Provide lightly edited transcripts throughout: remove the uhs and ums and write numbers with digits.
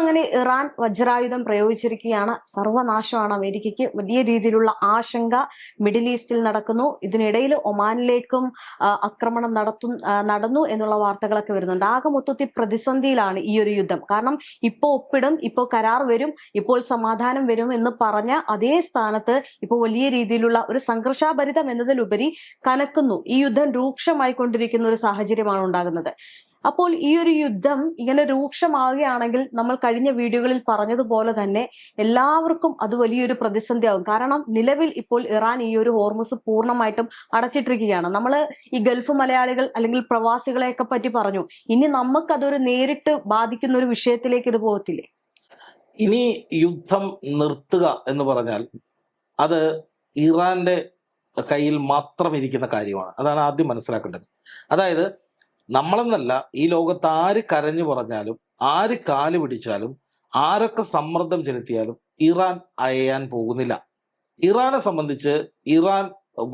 അങ്ങനെ ഇറാൻ വജ്രായുധം പ്രയോഗിച്ചിരിക്കുകയാണ്. സർവനാശമാണ് അമേരിക്കയ്ക്ക്. വലിയ രീതിയിലുള്ള ആശങ്ക മിഡിൽ ഈസ്റ്റിൽ നടക്കുന്നു. ഇതിനിടയിൽ ഒമാനിലേക്കും ആക്രമണം നടന്നു എന്നുള്ള വാർത്തകളൊക്കെ വരുന്നുണ്ട്. ആകെ മൊത്തത്തിൽ പ്രതിസന്ധിയിലാണ് ഈ ഒരു യുദ്ധം. കാരണം ഇപ്പോൾ ഒപ്പിടും, ഇപ്പോൾ കരാർ വരും, ഇപ്പോൾ സമാധാനം വരും എന്ന് പറഞ്ഞ അതേ സ്ഥാനത്ത് ഇപ്പോൾ വലിയ രീതിയിലുള്ള ഒരു സംഘർഷാഭരിതം എന്നതിലുപരി കനക്കുന്നു. ഈ യുദ്ധം രൂക്ഷമായി കൊണ്ടിരിക്കുന്ന ഒരു സാഹചര്യമാണ് ഉണ്ടാകുന്നത്. അപ്പോൾ ഈ ഒരു യുദ്ധം ഇങ്ങനെ രൂക്ഷമാവുകയാണെങ്കിൽ നമ്മൾ കഴിഞ്ഞ വീഡിയോകളിൽ പറഞ്ഞതുപോലെ തന്നെ എല്ലാവർക്കും അത് വലിയൊരു പ്രതിസന്ധിയാകും. കാരണം നിലവിൽ ഇപ്പോൾ ഇറാൻ ഈ ഒരു ഹോർമുസ് പൂർണ്ണമായിട്ടും അടച്ചിട്ടിരിക്കുകയാണ്. നമ്മൾ ഈ ഗൾഫ് മലയാളികൾ അല്ലെങ്കിൽ പ്രവാസികളെയൊക്കെ പറ്റി പറഞ്ഞു. ഇനി നമുക്കതൊരു നേരിട്ട് ബാധിക്കുന്ന ഒരു വിഷയത്തിലേക്ക് ഇത് പോകത്തില്ലേ? ഇനി യുദ്ധം നിർത്തുക എന്ന് പറഞ്ഞാൽ അത് ഇറാന്റെ കയ്യിൽ മാത്രം ഇരിക്കുന്ന കാര്യമാണ്. അതാണ് ആദ്യം മനസ്സിലാക്കേണ്ടത്. അതായത് നമ്മളെന്നല്ല, ഈ ലോകത്ത് ആര് കരഞ്ഞു പറഞ്ഞാലും, ആര് കാല് പിടിച്ചാലും, ആരൊക്കെ സമ്മർദ്ദം ചെലുത്തിയാലും ഇറാൻ അയയാൻ പോകുന്നില്ല. ഇറാനെ സംബന്ധിച്ച് ഇറാൻ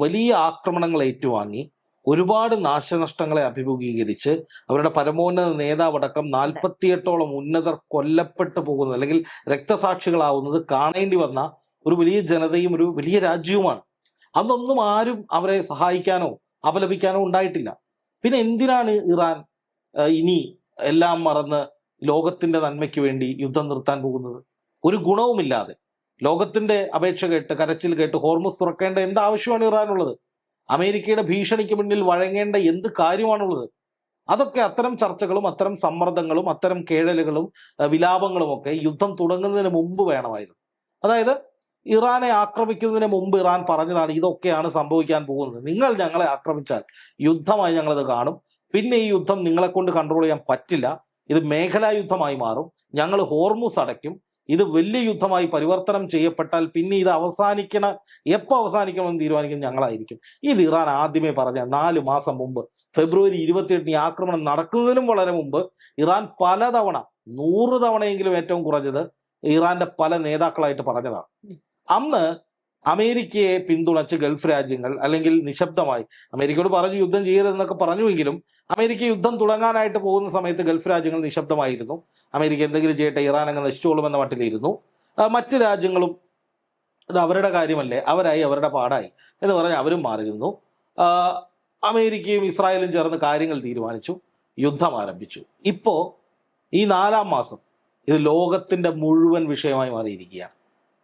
വലിയ ആക്രമണങ്ങൾ ഏറ്റുവാങ്ങി ഒരുപാട് നാശനഷ്ടങ്ങളെ അഭിമുഖീകരിച്ച് അവരുടെ പരമോന്നത നേതാവടക്കം 48ഓളം ഉന്നതർ കൊല്ലപ്പെട്ടു പോകുന്നത് അല്ലെങ്കിൽ രക്തസാക്ഷികളാവുന്നത് കാണേണ്ടി വന്ന ഒരു വലിയ ജനതയും ഒരു വലിയ രാജ്യവുമാണ്. അന്നൊന്നും ആരും അവരെ സഹായിക്കാനോ അപലപിക്കാനോ ഉണ്ടായിട്ടില്ല. പിന്നെ എന്തിനാണ് ഇറാൻ ഇനി എല്ലാം മറന്ന് ലോകത്തിന്റെ നന്മയ്ക്ക് വേണ്ടി യുദ്ധം നിർത്താൻ പോകുന്നത്? ഒരു ഗുണവുമില്ലാതെ ലോകത്തിന്റെ അപേക്ഷ കേട്ട്, കരച്ചിൽ കേട്ട് ഹോർമുസ് തുറക്കേണ്ട എന്ത് ആവശ്യമാണ് ഇറാനുള്ളത്? അമേരിക്കയുടെ ഭീഷണിക്ക് മുന്നിൽ വഴങ്ങേണ്ട എന്ത് കാര്യമാണുള്ളത്? അതൊക്കെ അത്തരം ചർച്ചകളും അത്തരം സമ്മർദ്ദങ്ങളും അത്തരം കേഴലുകളും വിലാപങ്ങളും ഒക്കെ യുദ്ധം തുടങ്ങുന്നതിന് മുമ്പ് വേണമായിരുന്നു. അതായത് ഇറാനെ ആക്രമിക്കുന്നതിന് മുമ്പ് ഇറാൻ പറഞ്ഞതാണ് ഇതൊക്കെയാണ് സംഭവിക്കാൻ പോകുന്നത്. നിങ്ങൾ ഞങ്ങളെ ആക്രമിച്ചാൽ യുദ്ധമായി ഞങ്ങളത് കാണും. പിന്നെ ഈ യുദ്ധം നിങ്ങളെ കൊണ്ട് കൺട്രോൾ ചെയ്യാൻ പറ്റില്ല. ഇത് മേഖലാ യുദ്ധമായി മാറും. ഞങ്ങൾ ഹോർമുസ് അടയ്ക്കും. ഇത് വലിയ യുദ്ധമായി പരിവർത്തനം ചെയ്യപ്പെട്ടാൽ പിന്നെ ഇത് എപ്പോൾ അവസാനിക്കണമെന്ന് തീരുമാനിക്കുന്നത് ഞങ്ങളായിരിക്കും. ഇത് ഇറാൻ ആദ്യമേ പറഞ്ഞ 4 മാസം മുമ്പ് ഫെബ്രുവരി 28 ഈ ആക്രമണം നടക്കുന്നതിനും വളരെ മുമ്പ് ഇറാൻ പലതവണ 100 തവണയെങ്കിലും ഏറ്റവും കുറഞ്ഞത് ഇറാന്റെ പല നേതാക്കളായിട്ട് പറഞ്ഞതാണ്. അന്ന് അമേരിക്കയെ പിന്തുണച്ച് ഗൾഫ് രാജ്യങ്ങൾ അല്ലെങ്കിൽ നിശബ്ദമായി അമേരിക്കയോട് പറഞ്ഞു യുദ്ധം ചെയ്യരുതെന്നൊക്കെ പറഞ്ഞുവെങ്കിലും അമേരിക്ക യുദ്ധം തുടങ്ങാനായിട്ട് പോകുന്ന സമയത്ത് ഗൾഫ് രാജ്യങ്ങൾ നിശബ്ദമായിരുന്നു. അമേരിക്ക എന്തെങ്കിലും ചെയ്യട്ടെ, ഇറാൻ അങ്ങ് നശിച്ചോളുമെന്ന മട്ടിലിരുന്നു. മറ്റ് രാജ്യങ്ങളും ഇത് അവരുടെ കാര്യമല്ലേ, അവരായി അവരുടെ പാടായി എന്ന് പറഞ്ഞ് അവരും മാറി നിന്നു. അമേരിക്കയും ഇസ്രായേലും ചേർന്ന് കാര്യങ്ങൾ തീരുമാനിച്ചു, യുദ്ധം ആരംഭിച്ചു. ഇപ്പോൾ ഈ 4-ാം മാസം ഇത് ലോകത്തിന്റെ മുഴുവൻ വിഷയമായി മാറിയിരിക്കുകയാണ്.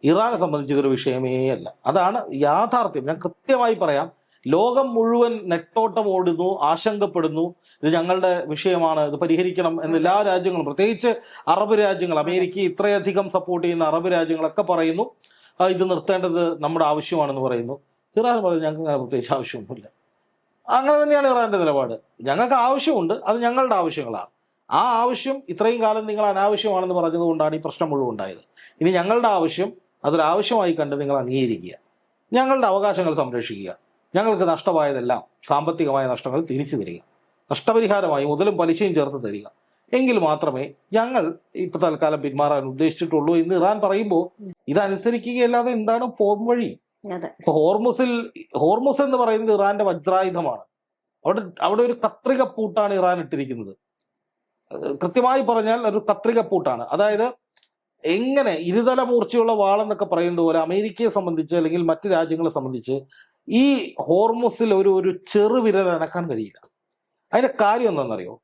ഇറാനെ സംബന്ധിച്ച് ഇതൊരു വിഷയമേ അല്ല. അതാണ് യാഥാർത്ഥ്യം. ഞാൻ കൃത്യമായി പറയാം. ലോകം മുഴുവൻ നെട്ടോട്ടം ഓടുന്നു, ആശങ്കപ്പെടുന്നു. ഇത് ഞങ്ങളുടെ വിഷയമാണ്, ഇത് പരിഹരിക്കണം എന്ന് എല്ലാ രാജ്യങ്ങളും, പ്രത്യേകിച്ച് അറബ് രാജ്യങ്ങൾ, അമേരിക്കയെ ഇത്രയധികം സപ്പോർട്ട് ചെയ്യുന്ന അറബ് രാജ്യങ്ങളൊക്കെ പറയുന്നു ഇത് നിർത്തേണ്ടത് നമ്മുടെ ആവശ്യമാണെന്ന് പറയുന്നു. ഇറാൻ പറയുന്നത് ഞങ്ങൾക്ക് പ്രത്യേകിച്ച് ആവശ്യമൊന്നുമില്ല. അങ്ങനെ തന്നെയാണ് ഇറാന്റെ നിലപാട്. ഞങ്ങൾക്ക് ആവശ്യമുണ്ട്, അത് ഞങ്ങളുടെ ആവശ്യങ്ങളാണ്. ആ ആവശ്യം ഇത്രയും കാലം നിങ്ങൾ അനാവശ്യമാണെന്ന് പറഞ്ഞതുകൊണ്ടാണ് ഈ പ്രശ്നം മുഴുവൻ ഉണ്ടായത്. ഇനി ഞങ്ങളുടെ ആവശ്യം അതൊരാവശ്യമായി കണ്ട് നിങ്ങൾ അംഗീകരിക്കുക, ഞങ്ങളുടെ അവകാശങ്ങൾ സംരക്ഷിക്കുക, ഞങ്ങൾക്ക് നഷ്ടമായതെല്ലാം സാമ്പത്തികമായ നഷ്ടങ്ങൾ തിരിച്ചു തരിക, നഷ്ടപരിഹാരമായി മുതലും പലിശയും ചേർത്ത് തരിക, എങ്കിൽ മാത്രമേ ഞങ്ങൾ ഇപ്പൊ തൽക്കാലം പിന്മാറാൻ ഉദ്ദേശിച്ചിട്ടുള്ളൂ എന്ന് ഇറാൻ പറയുമ്പോൾ ഇതനുസരിക്കുകയല്ലാതെ എന്താണ് പോംവഴി? ഇപ്പൊ ഹോർമുസ് എന്ന് പറയുന്നത് ഇറാന്റെ വജ്രായുധമാണ്. അവിടെ ഒരു കത്രികപ്പൂട്ടാണ് ഇറാൻ ഇട്ടിരിക്കുന്നത്. കൃത്യമായി പറഞ്ഞാൽ ഒരു കത്രികപ്പൂട്ടാണ്. അതായത് എങ്ങനെ ഇരുതല മൂർച്ചയുള്ള വാളെന്നൊക്കെ പറയുന്നത് പോലെ അമേരിക്കയെ സംബന്ധിച്ച് അല്ലെങ്കിൽ മറ്റ് രാജ്യങ്ങളെ സംബന്ധിച്ച് ഈ ഹോർമുസിൽ ഒരു ചെറുവിരൽ അനക്കാൻ കഴിയില്ല. അതിന്റെ കാര്യം എന്താണെന്നറിയോ?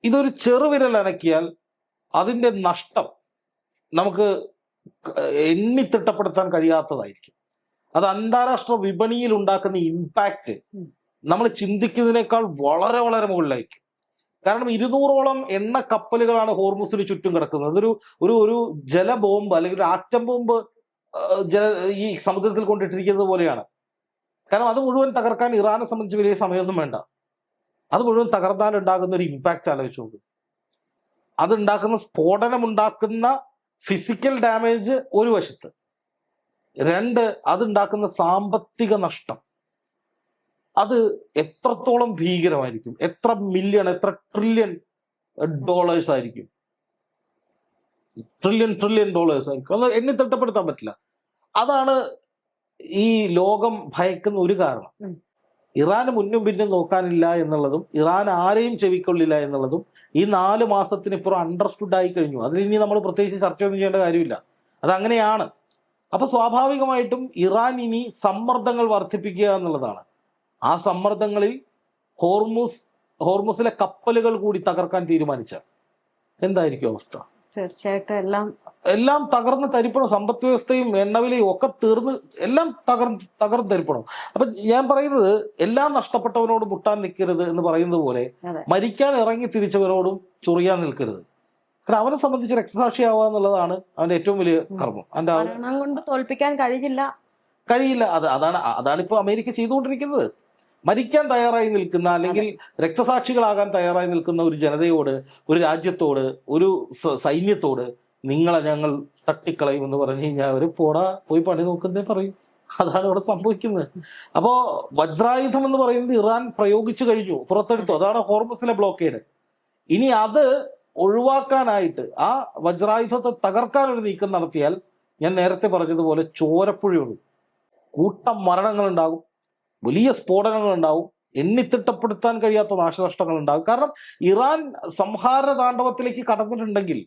ഇതൊരു ചെറുവിരൽ അനക്കിയാൽ അതിന്റെ നഷ്ടം നമുക്ക് എണ്ണിത്തിട്ടപ്പെടുത്താൻ കഴിയാത്തതായിരിക്കും. അത് അന്താരാഷ്ട്ര വിപണിയിൽ ഉണ്ടാക്കുന്ന ഇമ്പാക്റ്റ് നമ്മൾ ചിന്തിക്കുന്നതിനേക്കാൾ വളരെ വളരെ മുകളിലായിരിക്കും. കാരണം 200ഓളം എണ്ണ കപ്പലുകളാണ് ഹോർമുസിന് ചുറ്റും കിടക്കുന്നത്. ഒരു ജല ബോംബ് അല്ലെങ്കിൽ ഒരു ആറ്റം ബോംബ് ഈ സമുദ്രത്തിൽ കൊണ്ടിട്ടിരിക്കുന്നത് പോലെയാണ്. കാരണം അത് മുഴുവൻ തകർക്കാൻ ഇറാനെ സംബന്ധിച്ച് വലിയ സമയമൊന്നും വേണ്ട. അത് മുഴുവൻ തകർന്നാൽ ഉണ്ടാകുന്ന ഒരു ഇമ്പാക്റ്റ് ആലോചിച്ച് നോക്കും. അതുണ്ടാക്കുന്ന സ്ഫോടനം ഉണ്ടാക്കുന്ന ഫിസിക്കൽ ഡാമേജ് ഒരു വശത്ത്, 2 അതുണ്ടാക്കുന്ന സാമ്പത്തിക നഷ്ടം അത് എത്രത്തോളം ഭീകരമായിരിക്കും. എത്ര മില്യൺ, എത്ര ട്രില്യൺ ഡോളേഴ്സ് ആയിരിക്കും. ട്രില്യൺ ഡോളേഴ്സ് ആയിരിക്കും. അത് എണ്ണിത്തിട്ടപ്പെടുത്താൻ പറ്റില്ല. അതാണ് ഈ ലോകം ഭയക്കുന്ന ഒരു കാരണം. ഇറാന് മുന്നും പിന്നും നോക്കാനില്ല എന്നുള്ളതും ഇറാൻ ആരെയും ചെവിക്കൊള്ളില്ല എന്നുള്ളതും ഈ 4 മാസത്തിനിപ്പുറം അണ്ടർസ്റ്റുഡ് ആയി കഴിഞ്ഞു. അതിൽ ഇനി നമ്മൾ പ്രത്യേകിച്ച് ചർച്ചയൊന്നും ചെയ്യേണ്ട കാര്യമില്ല. അതങ്ങനെയാണ്. അപ്പൊ സ്വാഭാവികമായിട്ടും ഇറാൻ ഇനി സമ്മർദ്ദങ്ങൾ വർദ്ധിപ്പിക്കുക എന്നുള്ളതാണ്. ആ സമ്മർദ്ദങ്ങളിൽ ഹോർമുസിലെ കപ്പലുകൾ കൂടി തകർക്കാൻ തീരുമാനിച്ച എന്തായിരിക്കും അവസ്ഥ? തീർച്ചയായിട്ടും എല്ലാം തകർന്ന് തരിപ്പണം. സമ്പദ് വ്യവസ്ഥയും എണ്ണവിലയും ഒക്കെ തീർന്ന് എല്ലാം തകർന്ന് തരിപ്പണം. അപ്പൊ ഞാൻ പറയുന്നത്, എല്ലാം നഷ്ടപ്പെട്ടവനോട് മുട്ടാൻ നിൽക്കരുത് എന്ന് പറയുന്നത് പോലെ മരിക്കാൻ ഇറങ്ങി തിരിച്ചവനോടും ചൊറിയാൻ നിൽക്കരുത്. കാരണം അവനെ സംബന്ധിച്ച് രക്തസാക്ഷിയാവുക എന്നുള്ളതാണ് അവന്റെ ഏറ്റവും വലിയ കർമ്മം. കൊണ്ട് തോൽപ്പിക്കാൻ കഴിയില്ല. അതാണ് ഇപ്പൊ അമേരിക്ക ചെയ്തുകൊണ്ടിരിക്കുന്നത്. മരിക്കാൻ തയ്യാറായി നിൽക്കുന്ന, അല്ലെങ്കിൽ രക്തസാക്ഷികളാകാൻ തയ്യാറായി നിൽക്കുന്ന ഒരു ജനതയോട്, ഒരു രാജ്യത്തോട്, ഒരു സൈന്യത്തോട് നിങ്ങളെ ഞങ്ങൾ തട്ടിക്കളയും എന്ന് പറഞ്ഞു കഴിഞ്ഞാൽ അവർ പോയി പണി നോക്കുന്നേ പറയും. അതാണ് ഇവിടെ സംഭവിക്കുന്നത്. അപ്പോ വജ്രായുധം എന്ന് പറയുന്നത് ഇറാൻ പ്രയോഗിച്ചു കഴിഞ്ഞു, പുറത്തെടുത്തു. അതാണ് ഹോർമുസിലെ ബ്ലോക്കേഡ്. ഇനി അത് ഒഴിവാക്കാനായിട്ട്, ആ വജ്രായുധത്തെ തകർക്കാനൊരു നീക്കം നടത്തിയാൽ, ഞാൻ നേരത്തെ പറഞ്ഞതുപോലെ ചോരപ്പുഴയുണ്ട്, കൂട്ടം മരണങ്ങൾ ഉണ്ടാകും, വലിയ സ്ഫോടനങ്ങൾ ഉണ്ടാവും, എണ്ണിത്തിട്ടപ്പെടുത്താൻ കഴിയാത്ത നാശനഷ്ടങ്ങൾ ഉണ്ടാകും. കാരണം ഇറാൻ സംഹാര താണ്ഡവത്തിലേക്ക് കടന്നിട്ടുണ്ടെങ്കിൽ,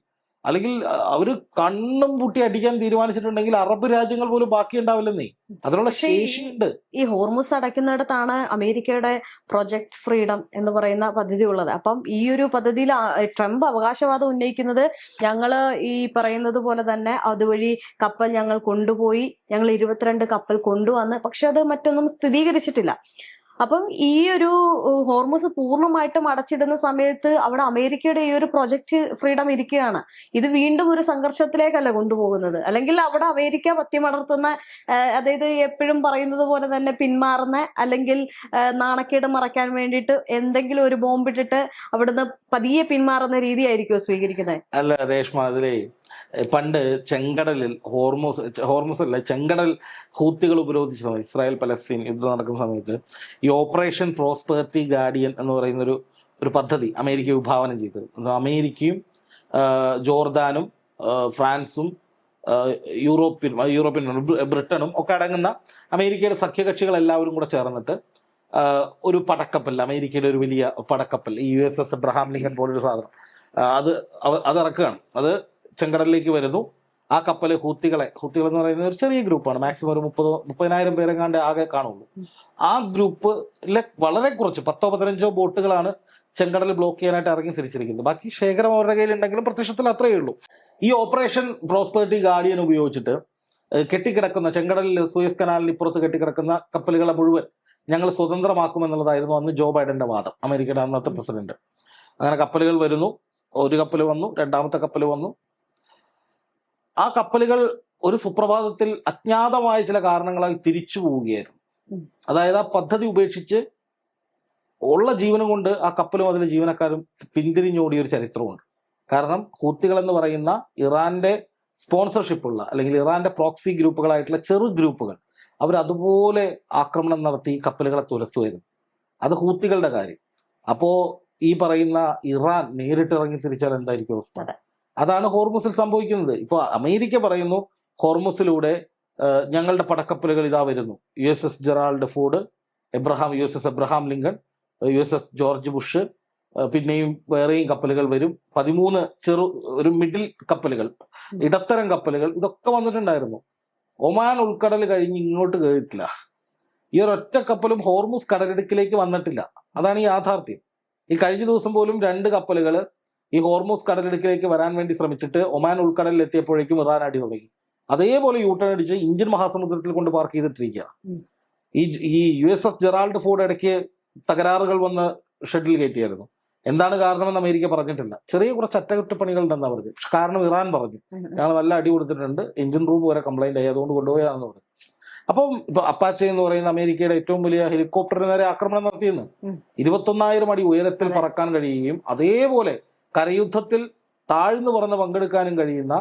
അല്ലെങ്കിൽ അവര് കണ്ണും പൂട്ടി അടിക്കാൻ തീരുമാനിച്ചിട്ടുണ്ടെങ്കിൽ അറബ് രാജ്യങ്ങൾ പോലും ബാക്കിയുണ്ടാവില്ലെന്നേ. അതിനുള്ള ശേഷിയുണ്ട്. ഈ ഹോർമുസ് അടയ്ക്കുന്നിടത്താണ് അമേരിക്കയുടെ പ്രൊജക്ട് ഫ്രീഡം എന്ന് പറയുന്ന പദ്ധതി ഉള്ളത്. അപ്പം ഈ ഒരു പദ്ധതിയിൽ ട്രംപ് അവകാശവാദം ഉന്നയിക്കുന്നത്, ഞങ്ങള് ഈ പറയുന്നത് പോലെ തന്നെ അതുവഴി കപ്പൽ ഞങ്ങൾ കൊണ്ടുപോയി, ഞങ്ങൾ 22 കപ്പൽ കൊണ്ടുവന്ന്, പക്ഷെ അത് മറ്റൊന്നും സ്ഥിരീകരിച്ചിട്ടില്ല. അപ്പം ഈ ഒരു ഹോർമുസ് പൂർണ്ണമായിട്ടും അടച്ചിടുന്ന സമയത്ത് അവിടെ അമേരിക്കയുടെ ഈ ഒരു പ്രൊജക്ട് ഫ്രീഡം ഇരിക്കുകയാണ്. ഇത് വീണ്ടും ഒരു സംഘർഷത്തിലേക്കല്ല കൊണ്ടുപോകുന്നത്. അല്ലെങ്കിൽ അവിടെ അമേരിക്ക പത്യമടർത്തുന്ന, അതായത് എപ്പോഴും പറയുന്നത് പോലെ തന്നെ പിന്മാറുന്ന, അല്ലെങ്കിൽ നാണക്കേട് മറയ്ക്കാൻ വേണ്ടിയിട്ട് എന്തെങ്കിലും ഒരു ബോംബിട്ടിട്ട് അവിടുന്ന് പതിയെ പിന്മാറുന്ന രീതിയായിരിക്കുമോ സ്വീകരിക്കുന്നത്? അല്ല രേഷ്മ, അതിലേ പണ്ട് ചെങ്കടലിൽ ഹോർമുസ് അല്ല, ചെങ്കടൽ ഹൂത്തികൾ ഉപരോധിച്ച സമയം, ഇസ്രായേൽ പലസ്തീൻ യുദ്ധം നടക്കുന്ന സമയത്ത് ഈ ഓപ്പറേഷൻ പ്രോസ്പെറിറ്റി ഗാർഡിയൻ എന്ന് പറയുന്ന ഒരു പദ്ധതി അമേരിക്ക വിഭാവനം ചെയ്തത്. അമേരിക്കയും ജോർദാനും ഫ്രാൻസും യൂറോപ്യൻ ബ്രിട്ടനും ഒക്കെ അടങ്ങുന്ന അമേരിക്കയുടെ സഖ്യകക്ഷികൾ എല്ലാവരും കൂടെ ചേർന്നിട്ട് ഒരു പടക്കപ്പൽ, അമേരിക്കയുടെ ഒരു വലിയ പടക്കപ്പൽ, ഈ USS എബ്രഹാം ലിങ്കൺ പോലൊരു സാധനം, അത് ഇറക്കുകയാണ്. അത് ചെങ്കടലിലേക്ക് വരുന്നു. ആ കപ്പല് ഹൂത്തികൾ എന്ന് പറയുന്ന ഒരു ചെറിയ ഗ്രൂപ്പാണ്, മാക്സിമം ഒരു 30,000 പേരെങ്ങാണ്ട് ആകെ കാണുള്ളൂ. ആ ഗ്രൂപ്പിലെ വളരെ കുറച്ച് 10-15 ബോട്ടുകളാണ് ചെങ്കടൽ ബ്ലോക്ക് ചെയ്യാനായിട്ട് ഇറങ്ങി തിരിച്ചിരിക്കുന്നത്. ബാക്കി ശേഖരം അവരുടെ കയ്യിലുണ്ടെങ്കിലും പ്രത്യക്ഷത്തിൽ അത്രയേ ഉള്ളൂ. ഈ ഓപ്പറേഷൻ പ്രോസ്പെറിറ്റി ഗാർഡിയൻ ഉപയോഗിച്ചിട്ട് കെട്ടിക്കിടക്കുന്ന, ചെങ്കടലിൽ സൂയസ് കനാലിന് ഇപ്പുറത്ത് കെട്ടിക്കിടക്കുന്ന കപ്പലുകളെ മുഴുവൻ ഞങ്ങൾ സ്വതന്ത്രമാക്കുമെന്നുള്ളതായിരുന്നു അന്ന് ജോ ബൈഡന്റെ വാദം, അമേരിക്കയുടെ അന്നത്തെ പ്രസിഡന്റ്. അങ്ങനെ കപ്പലുകൾ വരുന്നു. ഒരു കപ്പൽ വന്നു, രണ്ടാമത്തെ കപ്പൽ വന്നു. ആ കപ്പലുകൾ ഒരു സുപ്രഭാതത്തിൽ അജ്ഞാതമായ ചില കാരണങ്ങളാൽ തിരിച്ചു പോവുകയായിരുന്നു. അതായത് ആ പദ്ധതി ഉപേക്ഷിച്ച് ഉള്ള ജീവനും കൊണ്ട് ആ കപ്പലും അതിലെ ജീവനക്കാരും പിന്തിരിഞ്ഞോടിയ ഒരു ചരിത്രമുണ്ട്. കാരണം ഹൂത്തികൾ എന്ന് പറയുന്ന ഇറാന്റെ സ്പോൺസർഷിപ്പുള്ള, അല്ലെങ്കിൽ ഇറാന്റെ പ്രോക്സി ഗ്രൂപ്പുകളായിട്ടുള്ള ചെറു ഗ്രൂപ്പുകൾ, അവരതുപോലെ ആക്രമണം നടത്തി കപ്പലുകളെ തുരത്തുമായിരുന്നു. അത് ഹൂത്തികളുടെ കാര്യം. അപ്പോ ഈ പറയുന്ന ഇറാൻ നേരിട്ട് ഇറങ്ങി തിരിച്ചാൽ എന്തായിരിക്കും അവസ്ഥ? അതാണ് ഹോർമുസിൽ സംഭവിക്കുന്നത്. ഇപ്പൊ അമേരിക്ക പറയുന്നു, ഹോർമുസിലൂടെ ഞങ്ങളുടെ പടക്കപ്പലുകൾ ഇതാ വരുന്നു. USS Gerald Ford, USS Abraham Lincoln, USS George Bush, പിന്നെയും വേറെയും കപ്പലുകൾ വരും. 13 ഒരു മിഡിൽ കപ്പലുകൾ, ഇടത്തരം കപ്പലുകൾ, ഇതൊക്കെ വന്നിട്ടുണ്ടായിരുന്നു. ഒമാൻ ഉൾക്കടൽ കഴിഞ്ഞ് ഇങ്ങോട്ട് കേട്ടില്ല. ഈ ഒരൊറ്റ കപ്പലും ഹോർമുസ് കടലിടുക്കിലേക്ക് വന്നിട്ടില്ല. അതാണ് ഈ യാഥാർത്ഥ്യം. ഈ കഴിഞ്ഞ ദിവസം പോലും 2 കപ്പലുകൾ ഈ ഹോർമുസ് കടലിടുക്കിലേക്ക് വരാൻ വേണ്ടി ശ്രമിച്ചിട്ട് ഒമാൻ ഉൾക്കടലിൽ എത്തിയപ്പോഴേക്കും ഇറാൻ അടി തുടങ്ങി. അതേപോലെ യൂട്ടേൺ അടിച്ച് ഇന്ത്യൻ മഹാസമുദ്രത്തിൽ കൊണ്ട് പാർക്ക് ചെയ്തിട്ടിരിക്കുകയാണ്. ഈ USS ജെറാൾഡ് ഫോർഡ് ഇടയ്ക്ക് തകരാറുകൾ വന്ന് ഷെഡിൽ കയറ്റിയായിരുന്നു. എന്താണ് കാരണമെന്ന് അമേരിക്ക പറഞ്ഞിട്ടില്ല. ചെറിയ കുറച്ച് അറ്റകുറ്റപ്പണികൾ ഉണ്ടെന്നാ പറഞ്ഞു. പക്ഷെ കാരണം ഇറാൻ പറഞ്ഞു, ഞങ്ങൾ നല്ല അടി കൊടുത്തിട്ടുണ്ട്, എഞ്ചിൻ റൂം വരെ കംപ്ലൈന്റ് ആയി, അതുകൊണ്ട് കൊണ്ടുപോയാന്ന് പറഞ്ഞു. അപ്പം ഇപ്പൊ അപ്പാച്ചെ എന്ന് പറയുന്ന അമേരിക്കയുടെ ഏറ്റവും വലിയ ഹെലികോപ്റ്ററിന് നേരെ ആക്രമണം നടത്തിയെന്ന്, 21,000 അടി ഉയരത്തിൽ പറക്കാൻ കഴിയുകയും അതേപോലെ കരയുദ്ധത്തിൽ താഴ്ന്നു പറന്ന് പങ്കെടുക്കാനും കഴിയുന്ന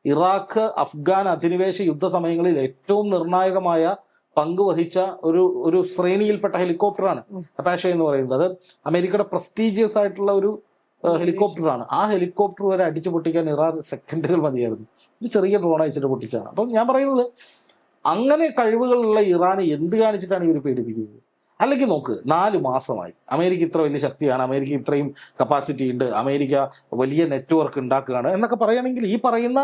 ഇറാഖ് അഫ്ഗാൻ അധിനിവേശ യുദ്ധ സമയങ്ങളിൽ ഏറ്റവും നിർണായകമായ പങ്ക് വഹിച്ച ഒരു ശ്രേണിയിൽപ്പെട്ട ഹെലികോപ്റ്ററാണ് അപ്പാഷെ എന്ന് പറയുന്നത്. അത് അമേരിക്കയുടെ പ്രസ്റ്റീജിയസ് ആയിട്ടുള്ള ഒരു ഹെലികോപ്റ്ററാണ്. ആ ഹെലികോപ്റ്റർ വരെ അടിച്ചു പൊട്ടിക്കാൻ ഇറാൻ സെക്കൻഡുകൾ മതിയായിരുന്നു. ഒരു ചെറിയ ഡ്രോൺ അയച്ചിട്ട് പൊട്ടിച്ചാണ്. അപ്പം ഞാൻ പറയുന്നത്, അങ്ങനെ കഴിവുകളുള്ള ഇറാനെ എന്ത് കാണിച്ചിട്ടാണ് ഇവർ പേടിപ്പിക്കുന്നത്? അല്ലെങ്കിൽ നോക്ക് 4 മാസമായി അമേരിക്ക ഇത്ര വലിയ ശക്തിയാണ്, അമേരിക്ക ഇത്രയും കപ്പാസിറ്റി ഉണ്ട്, അമേരിക്ക വലിയ നെറ്റ്വർക്ക് ഉണ്ടാക്കുകയാണ് എന്നൊക്കെ പറയുകയാണെങ്കിൽ ഈ പറയുന്ന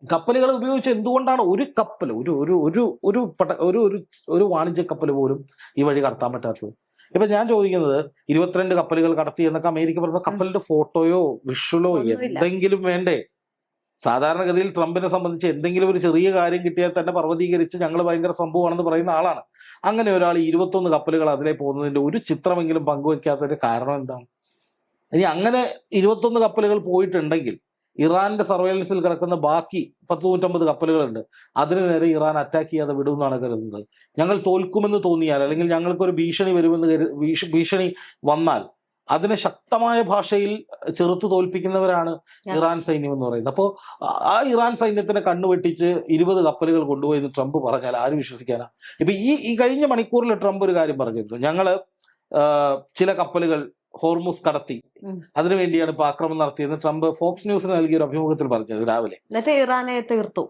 കപ്പലുകൾ ഉപയോഗിച്ച് എന്തുകൊണ്ടാണ് ഒരു കപ്പൽ ഒരു ഒരു ഒരു ഒരു പട- ഒരു ഒരു ഒരു വാണിജ്യ കപ്പൽ പോലും ഈ വഴി കടത്താൻ പറ്റാത്തത്? ഇപ്പൊ ഞാൻ ചോദിക്കുന്നത് 22 കപ്പലുകൾ കടത്തി എന്നൊക്കെ അമേരിക്ക പറഞ്ഞ കപ്പലിന്റെ ഫോട്ടോയോ വിഷ്വലോ ഒന്നുമില്ല. എന്തെങ്കിലും വേണ്ടേ? സാധാരണഗതിയിൽ ട്രംപിനെ സംബന്ധിച്ച് എന്തെങ്കിലും ഒരു ചെറിയ കാര്യം കിട്ടിയാൽ തന്നെ പർവ്വതീകരിച്ച് ഞങ്ങൾ ഭയങ്കര സംഭവമാണെന്ന് പറയുന്ന ആളാണ്. അങ്ങനെ ഒരാൾ 21 കപ്പലുകൾ അതിലെ പോകുന്നതിന്റെ ഒരു ചിത്രമെങ്കിലും പങ്കുവെക്കാത്തതിന്റെ കാരണം എന്താണ്? ഇനി അങ്ങനെ 21 കപ്പലുകൾ പോയിട്ടുണ്ടെങ്കിൽ ഇറാന്റെ സർവൈലൻസിൽ കിടക്കുന്ന ബാക്കി 150 കപ്പലുകളുണ്ട്. അതിന് നേരെ ഇറാൻ അറ്റാക്ക് ചെയ്യാതെ വിടുമെന്നാണ് കരുതുന്നത്. ഞങ്ങൾ തോൽക്കുമെന്ന് തോന്നിയാൽ അല്ലെങ്കിൽ ഞങ്ങൾക്കൊരു ഭീഷണി വരുമെന്ന് ഭീഷണി വന്നാൽ അതിനെ ശക്തമായ ഭാഷയിൽ ചെറുത്തു തോൽപ്പിക്കുന്നവരാണ് ഇറാൻ സൈന്യം എന്ന് പറയുന്നത്. അപ്പോൾ ആ ഇറാൻ സൈന്യത്തിനെ കണ്ണുവെട്ടിച്ച് 20 കപ്പലുകൾ കൊണ്ടുപോയി എന്ന് ട്രംപ് പറഞ്ഞാൽ ആര് വിശ്വസിക്കാനാ? ഇപ്പൊ ഈ കഴിഞ്ഞ മണിക്കൂറിൽ ട്രംപ് ഒരു കാര്യം പറഞ്ഞിരുന്നു, ഞങ്ങള് ചില കപ്പലുകൾ ഹോർമുസ് കടത്തി, അതിനുവേണ്ടിയാണ് ഇപ്പൊ ആക്രമണം നടത്തിയെന്ന് ട്രംപ് ഫോക്സ് ന്യൂസിന് നൽകിയ ഒരു അഭിമുഖത്തിൽ പറഞ്ഞത് രാവിലെ. എന്നിട്ട് ഇറാനെ തീർത്തു.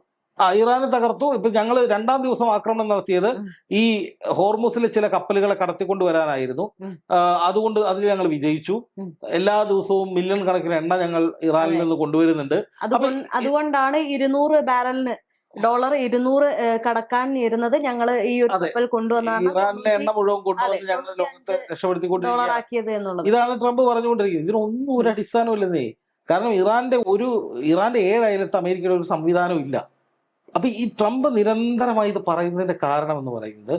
ഇറാനെ തകർത്തു. ഇപ്പൊ ഞങ്ങൾ 2-ാം ദിവസം ആക്രമണം നടത്തിയത് ഈ ഹോർമുസിലെ ചില കപ്പലുകളെ കടത്തിക്കൊണ്ടുവരാനായിരുന്നു. അതുകൊണ്ട് അതിൽ ഞങ്ങൾ വിജയിച്ചു. എല്ലാ ദിവസവും മില്യൺ കണക്കിന് എണ്ണ ഞങ്ങൾ ഇറാനിൽ നിന്ന് കൊണ്ടുവരുന്നുണ്ട്. അതുകൊണ്ടാണ് $200 കടക്കാൻ ഇരുന്നത്. ഞങ്ങൾ ഈ ഒരു കപ്പൽ കൊണ്ടുവന്നാണ് ഇറാനിലെ എണ്ണ മുഴുവൻ കൊണ്ടുവന്ന് ഞങ്ങൾ ലോകത്തെ രക്ഷപ്പെടുത്തിക്കൊണ്ടിരിക്കുന്നത് എന്നുള്ളത്. ഇതാണ് ട്രംപ് പറഞ്ഞുകൊണ്ടിരിക്കുന്നത്. ഇതിനൊന്നും ഒരു അടിസ്ഥാനമില്ലെന്നേ. കാരണം ഇറാന്റെ 7 അയലത്ത് അമേരിക്കയുടെ ഒരു സംവിധാനം ഇല്ല. അപ്പൊ ഈ ട്രംപ് നിരന്തരമായി ഇത് പറയുന്നതിന്റെ കാരണം എന്ന് പറയുന്നത്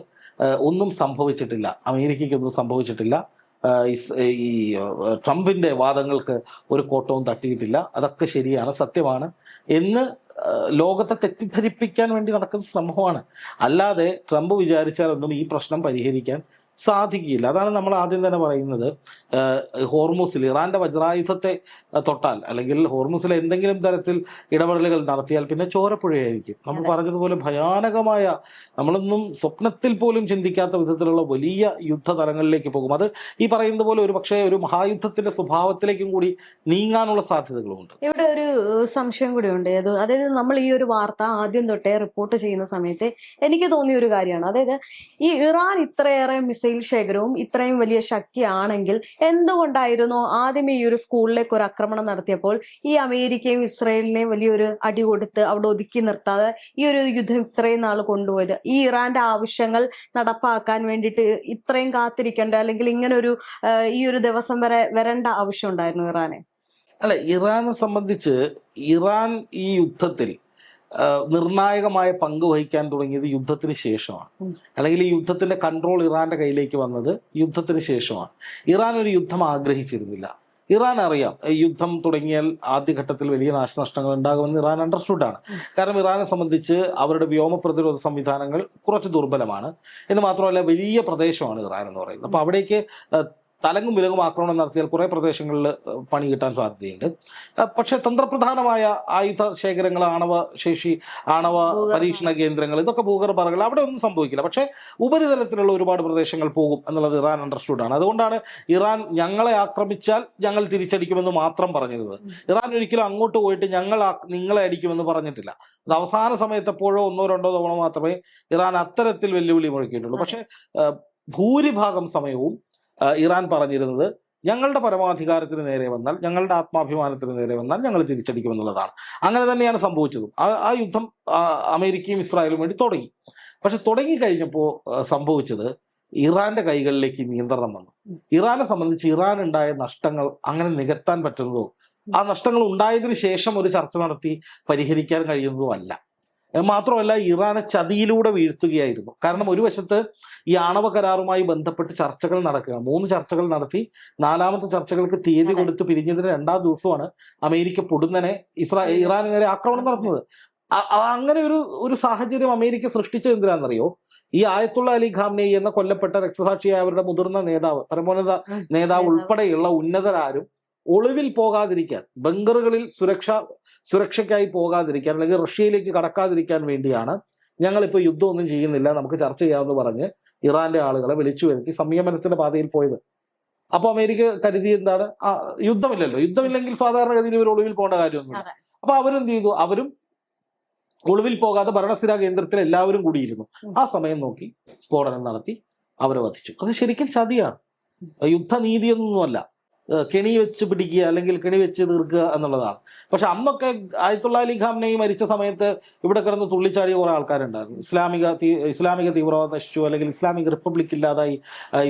ഒന്നും സംഭവിച്ചിട്ടില്ല, അമേരിക്കയ്ക്കൊന്നും സംഭവിച്ചിട്ടില്ല, ഈ ട്രംപിന്റെ വാദങ്ങൾക്ക് ഒരു കോട്ടവും തട്ടിയിട്ടില്ല, അതൊക്കെ ശരിയാണ്, സത്യമാണ് എന്ന് ലോകത്തെ തെറ്റിദ്ധരിപ്പിക്കാൻ വേണ്ടി നടക്കുന്ന ശ്രമമാണ്. അല്ലാതെ ട്രംപ് വിചാരിച്ചാലൊന്നും ഈ പ്രശ്നം പരിഹരിക്കാൻ സാധിക്കില്ല. അതാണ് നമ്മൾ ആദ്യം തന്നെ പറയുന്നത്. ഹോർമുസിൽ ഇറാന്റെ വജ്രായുധത്തെ തൊട്ടാൽ അല്ലെങ്കിൽ ഹോർമുസിൽ എന്തെങ്കിലും തരത്തിൽ ഇടപെടലുകൾ നടത്തിയാൽ പിന്നെ ചോരപ്പുഴയായിരിക്കും. നമ്മൾ പറഞ്ഞതുപോലെ ഭയാനകമായ, നമ്മളൊന്നും സ്വപ്നത്തിൽ പോലും ചിന്തിക്കാത്ത വിധത്തിലുള്ള വലിയ യുദ്ധതലങ്ങളിലേക്ക് പോകും. അത് ഈ പറയുന്നത് പോലെ ഒരു പക്ഷേ ഒരു മഹായുദ്ധത്തിന്റെ സ്വഭാവത്തിലേക്കും കൂടി നീങ്ങാനുള്ള സാധ്യതകളുമുണ്ട്. ഇവിടെ ഒരു സംശയം കൂടി ഉണ്ട്. അതായത് നമ്മൾ ഈ ഒരു വാർത്ത ആദ്യം തൊട്ടേ റിപ്പോർട്ട് ചെയ്യുന്ന സമയത്ത് എനിക്ക് തോന്നിയ ഒരു കാര്യമാണ്, അതായത് ഈ ഇറാൻ ഇത്രയേറെ മിസൈൽ ശേഖരവും ഇത്രയും വലിയ ശക്തിയാണെങ്കിൽ എന്തുകൊണ്ടായിരുന്നു ആദ്യമേ ഈ ഒരു സ്കൂളിലേക്ക് ഒരു ആക്രമണം നടത്തിയപ്പോൾ ഈ അമേരിക്കയും ഇസ്രയേലിനെയും വലിയൊരു അടി കൊടുത്ത് അവിടെ ഒതുക്കി നിർത്താതെ ഈ ഒരു യുദ്ധം ഇത്രയും നാൾ കൊണ്ടുപോയത്? ഈ ഇറാന്റെ ആവശ്യങ്ങൾ നടപ്പാക്കാൻ വേണ്ടിയിട്ട് ഇത്രയും കാത്തിരിക്കേണ്ട അല്ലെങ്കിൽ ഇങ്ങനെ ഒരു ഈ ഒരു ദിവസം വരെ വരേണ്ട ആവശ്യം ഉണ്ടായിരുന്നു ഇറാനെ? അല്ല, ഇറാനെ സംബന്ധിച്ച് ഇറാൻ ഈ യുദ്ധത്തിൽ നിർണായകമായ പങ്ക് വഹിക്കാൻ തുടങ്ങിയത് യുദ്ധത്തിന് ശേഷമാണ്. അല്ലെങ്കിൽ ഈ യുദ്ധത്തിന്റെ കൺട്രോൾ ഇറാന്റെ കയ്യിലേക്ക് വന്നത് യുദ്ധത്തിന് ശേഷമാണ്. ഇറാൻ ഒരു യുദ്ധം ആഗ്രഹിച്ചിരുന്നില്ല. ഇറാൻ അറിയാം യുദ്ധം തുടങ്ങിയാൽ ആദ്യഘട്ടത്തിൽ വലിയ നാശനഷ്ടങ്ങൾ ഉണ്ടാകുമെന്ന് ഇറാൻ അണ്ടർസ്റ്റുഡാണ്. കാരണം ഇറാനെ സംബന്ധിച്ച് അവരുടെ വ്യോമ പ്രതിരോധ സംവിധാനങ്ങൾ കുറച്ച് ദുർബലമാണ് എന്ന് മാത്രമല്ല വലിയ പ്രദേശമാണ് ഇറാൻ എന്ന് പറയുന്നത്. അപ്പോൾ അവിടേക്ക് തലങ്ങും വിലങ്ങും ആക്രമണം നടത്തിയാൽ കുറേ പ്രദേശങ്ങളിൽ പണി കിട്ടാൻ സാധ്യതയുണ്ട്. പക്ഷെ തന്ത്രപ്രധാനമായ ആയുധ ശേഖരങ്ങൾ, ആണവ പരീക്ഷണ കേന്ദ്രങ്ങൾ, ഇതൊക്കെ ഭൂഗർഭങ്ങൾ, അവിടെ ഒന്നും സംഭവിക്കില്ല. പക്ഷെ ഉപരിതലത്തിലുള്ള ഒരുപാട് പ്രദേശങ്ങൾ പോകും എന്നുള്ളത് ഇറാൻ അണ്ടർസ്റ്റുഡാണ്. അതുകൊണ്ടാണ് ഇറാൻ ഞങ്ങളെ ആക്രമിച്ചാൽ ഞങ്ങൾ തിരിച്ചടിക്കുമെന്ന് മാത്രം പറഞ്ഞിരുന്നത്. ഇറാൻ ഒരിക്കലും അങ്ങോട്ട് പോയിട്ട് നിങ്ങളെ അടിക്കുമെന്ന് പറഞ്ഞിട്ടില്ല. അത് അവസാന സമയത്ത് എപ്പോഴോ 1-2 തവണ മാത്രമേ ഇറാൻ അത്തരത്തിൽ വെല്ലുവിളി മുഴക്കിയിട്ടുള്ളൂ. പക്ഷെ ഭൂരിഭാഗം സമയവും ഇറാൻ പറഞ്ഞിരുന്നത് ഞങ്ങളുടെ പരമാധികാരത്തിന് നേരെ വന്നാൽ, ഞങ്ങളുടെ ആത്മാഭിമാനത്തിന് നേരെ വന്നാൽ ഞങ്ങൾ തിരിച്ചടിക്കുമെന്നുള്ളതാണ്. അങ്ങനെ തന്നെയാണ് സംഭവിച്ചതും. ആ യുദ്ധം അമേരിക്കയും ഇസ്രായേലും വേണ്ടി തുടങ്ങി. പക്ഷെ തുടങ്ങിക്കഴിഞ്ഞപ്പോൾ സംഭവിച്ചത് ഇറാന്റെ കൈകളിലേക്ക് നിയന്ത്രണം വന്നു. ഇറാനെ സംബന്ധിച്ച് ഇറാൻ ഉണ്ടായ നഷ്ടങ്ങൾ അങ്ങനെ നികത്താൻ പറ്റുന്നതോ ആ നഷ്ടങ്ങൾ ഉണ്ടായതിനു ശേഷം ഒരു ചർച്ച നടത്തി പരിഹരിക്കാൻ കഴിയുന്നതോ അല്ല. മാത്രമല്ല ഇറാനെ ചതിയിലൂടെ വീഴ്ത്തുകയായിരുന്നു. കാരണം ഒരു വശത്ത് ഈ ആണവ കരാറുമായി ബന്ധപ്പെട്ട് ചർച്ചകൾ നടക്കുക, 3 ചർച്ചകൾ നടത്തി 4ാമത്തെ ചർച്ചകൾക്ക് തീയതി കൊടുത്ത് പിരിഞ്ഞതിന് 2ാം ദിവസമാണ് അമേരിക്ക പൊടുന്നനെ ഇറാന് നേരെ ആക്രമണം നടത്തുന്നത്. അങ്ങനെ ഒരു സാഹചര്യം അമേരിക്ക സൃഷ്ടിച്ചത് എന്തിനാണെന്നറിയോ? ഈ ആയത്തുള്ള അലി ഖാംനെയി എന്ന കൊല്ലപ്പെട്ട രക്തസാക്ഷിയായ അവരുടെ മുതിർന്ന നേതാവ്, പരമോന്നത നേതാവ് ഉൾപ്പെടെയുള്ള ഉന്നതരാരും ഒളിവിൽ പോകാതിരിക്കാൻ, ബങ്കറുകളിൽ സുരക്ഷയ്ക്കായി പോകാതിരിക്കാൻ അല്ലെങ്കിൽ റഷ്യയിലേക്ക് കടക്കാതിരിക്കാൻ വേണ്ടിയാണ് ഞങ്ങളിപ്പോൾ യുദ്ധമൊന്നും ചെയ്യുന്നില്ല, നമുക്ക് ചർച്ച ചെയ്യാമെന്ന് പറഞ്ഞ് ഇറാന്റെ ആളുകളെ വിളിച്ചു വരുത്തി സംയമനത്തിന്റെ പാതയിൽ പോയത്. അപ്പോൾ അമേരിക്ക കരുതി എന്താണ്, യുദ്ധമില്ലെങ്കിൽ സാധാരണഗതിയിൽ ഇവർ ഒളിവിൽ പോകേണ്ട കാര്യമൊന്നുമില്ല. അപ്പൊ അവരെന്ത് ചെയ്തു? അവരും ഒളിവിൽ പോകാതെ ഭരണസ്ഥിരാ കേന്ദ്രത്തിൽ എല്ലാവരും കൂടിയിരുന്നു. ആ സമയം നോക്കി സ്ഫോടനം നടത്തി അവരെ വധിച്ചു. അത് ശരിക്കും ചതിയാണ്, യുദ്ധനീതിയൊന്നുമല്ല. കെണി വെച്ച് പിടിക്കുക അല്ലെങ്കിൽ കെണി വെച്ച് തീർക്കുക എന്നുള്ളതാണ്. പക്ഷെ അന്നൊക്കെ ആയത്തുള്ള അലി ഖാംനെയി മരിച്ച സമയത്ത് ഇവിടെ കിടന്ന് തുള്ളിച്ചാടിയ കുറെ ആൾക്കാരുണ്ടായിരുന്നു. ഇസ്ലാമിക തീവ്രവാദം നശിച്ചു, അല്ലെങ്കിൽ ഇസ്ലാമിക റിപ്പബ്ലിക് ഇല്ലാതായി,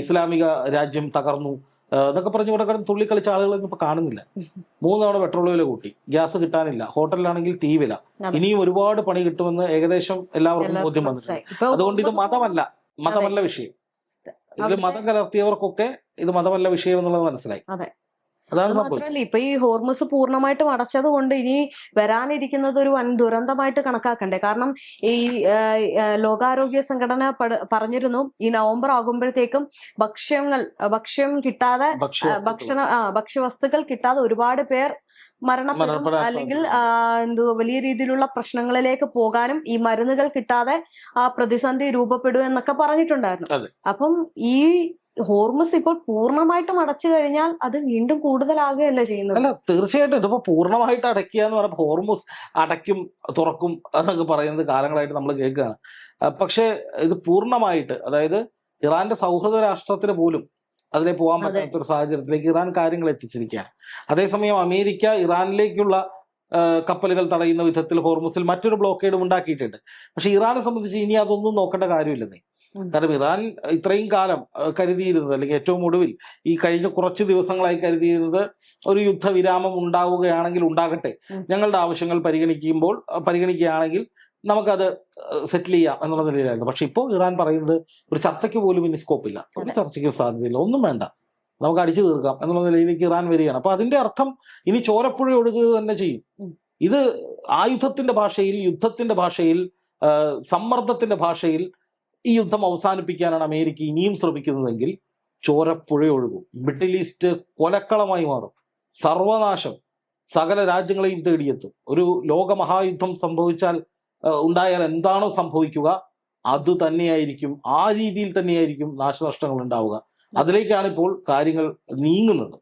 ഇസ്ലാമിക രാജ്യം തകർന്നു എന്നൊക്കെ പറഞ്ഞ് ഇവിടെ കിടന്ന് തുള്ളിക്കളിച്ച ആളുകളൊന്നും ഇപ്പൊ കാണുന്നില്ല. 3 തവണ പെട്രോൾ വില കൂട്ടി, ഗ്യാസ് കിട്ടാനില്ല, ഹോട്ടലിലാണെങ്കിൽ തീ വില, ഇനിയും ഒരുപാട് പണി കിട്ടുമെന്ന് ഏകദേശം എല്ലാവർക്കും ബോധ്യം വന്നിട്ടുണ്ട്. അതുകൊണ്ട് ഇത് മതമല്ല വിഷയം. ഇതിൽ മതം കലർത്തിയവർക്കൊക്കെ ഇത് മതമല്ല വിഷയം എന്നുള്ളത് മനസ്സിലായി. അതാണ് മാത്രമല്ല, ഇപ്പൊ ഈ ഹോർമുസ് പൂർണ്ണമായിട്ടും അടച്ചത് കൊണ്ട് ഇനി വരാനിരിക്കുന്നത് ഒരു വൻ ദുരന്തമായിട്ട് കണക്കാക്കണ്ടേ? കാരണം ഈ ലോകാരോഗ്യ സംഘടന പറഞ്ഞിരുന്നു, ഈ നവംബർ ആകുമ്പോഴത്തേക്കും ഭക്ഷ്യം കിട്ടാതെ ഭക്ഷ്യവസ്തുക്കൾ കിട്ടാതെ ഒരുപാട് പേർ മരണപ്പെടും, അല്ലെങ്കിൽ വലിയ രീതിയിലുള്ള പ്രശ്നങ്ങളിലേക്ക് പോകാനും ഈ മരുന്നുകൾ കിട്ടാതെ ആ പ്രതിസന്ധി രൂപപ്പെടും എന്നൊക്കെ പറഞ്ഞിട്ടുണ്ടായിരുന്നു. അപ്പം ഈ ഹോർമുസ് ഇപ്പോൾ പൂർണ്ണമായിട്ടും അടച്ചു കഴിഞ്ഞാൽ അത് വീണ്ടും കൂടുതലാകുകയല്ല ചെയ്യുന്നത്. അല്ല, തീർച്ചയായിട്ടും ഇതിപ്പോ പൂർണ്ണമായിട്ട് അടയ്ക്കുക എന്ന് പറയുമ്പോൾ ഹോർമുസ് അടയ്ക്കും തുറക്കും എന്നൊക്കെ പറയുന്നത് കാലങ്ങളായിട്ട് നമ്മൾ കേൾക്കുകയാണ്. പക്ഷേ ഇത് പൂർണ്ണമായിട്ട്, അതായത് ഇറാന്റെ സൗഹൃദ രാഷ്ട്രത്തിന് പോലും അതിലെ പോകാൻ പറ്റാത്തൊരു സാഹചര്യത്തിലേക്ക് ഇറാൻ കാര്യങ്ങൾ എത്തിച്ചിരിക്കുകയാണ്. അതേസമയം അമേരിക്ക ഇറാനിലേക്കുള്ള കപ്പലുകൾ തടയുന്ന വിധത്തിൽ ഹോർമുസിൽ മറ്റൊരു ബ്ലോക്കേഡും ഉണ്ടാക്കിയിട്ടുണ്ട്. പക്ഷെ ഇറാനെ സംബന്ധിച്ച് ഇനി അതൊന്നും നോക്കേണ്ട കാര്യമില്ലെന്നേ. കാരണം ഇറാൻ ഇത്രയും കാലം കരുതിയിരുന്നത്, അല്ലെങ്കിൽ ഏറ്റവും ഒടുവിൽ ഈ കഴിഞ്ഞ കുറച്ച് ദിവസങ്ങളായി കരുതിയിരുന്നത്, ഒരു യുദ്ധവിരാമം ഉണ്ടാവുകയാണെങ്കിൽ ഉണ്ടാകട്ടെ, ഞങ്ങളുടെ ആവശ്യങ്ങൾ പരിഗണിക്കുകയാണെങ്കിൽ നമുക്കത് സെറ്റിൽ ചെയ്യാം എന്നുള്ള നിലയിലായിരുന്നു. പക്ഷെ ഇപ്പോൾ ഇറാൻ പറയുന്നത് ഒരു ചർച്ചയ്ക്ക് പോലും ഇനി സ്കോപ്പില്ല, ഒരു ചർച്ചയ്ക്ക് സാധ്യതയില്ല, ഒന്നും വേണ്ട, നമുക്ക് അടിച്ചു തീർക്കാം എന്നുള്ള നിലയിലേക്ക് ഇറാൻ വരികയാണ്. അപ്പൊ അതിന്റെ അർത്ഥം ഇനി ചോരപ്പുഴ ഒഴുകുക തന്നെ ചെയ്യും. ഇത് ആയുധത്തിന്റെ ഭാഷയിൽ, യുദ്ധത്തിന്റെ ഭാഷയിൽ, സമ്മർദ്ദത്തിന്റെ ഭാഷയിൽ ഈ യുദ്ധം അവസാനിപ്പിക്കാനാണ് അമേരിക്ക ഇനിയും ശ്രമിക്കുന്നതെങ്കിൽ ചോരപ്പുഴ ഒഴുകും. മിഡിൽ ഈസ്റ്റ് കൊലക്കളമായി മാറും, സർവനാശം സകല രാജ്യങ്ങളെയും തേടിയെത്തും. ഒരു ലോകമഹായുദ്ധം ഉണ്ടായാൽ എന്താണോ സംഭവിക്കുക അത് തന്നെയായിരിക്കും, ആ രീതിയിൽ തന്നെയായിരിക്കും നാശനഷ്ടങ്ങൾ ഉണ്ടാവുക. അതിലേക്കാണ് ഇപ്പോൾ കാര്യങ്ങൾ നീങ്ങുന്നത്.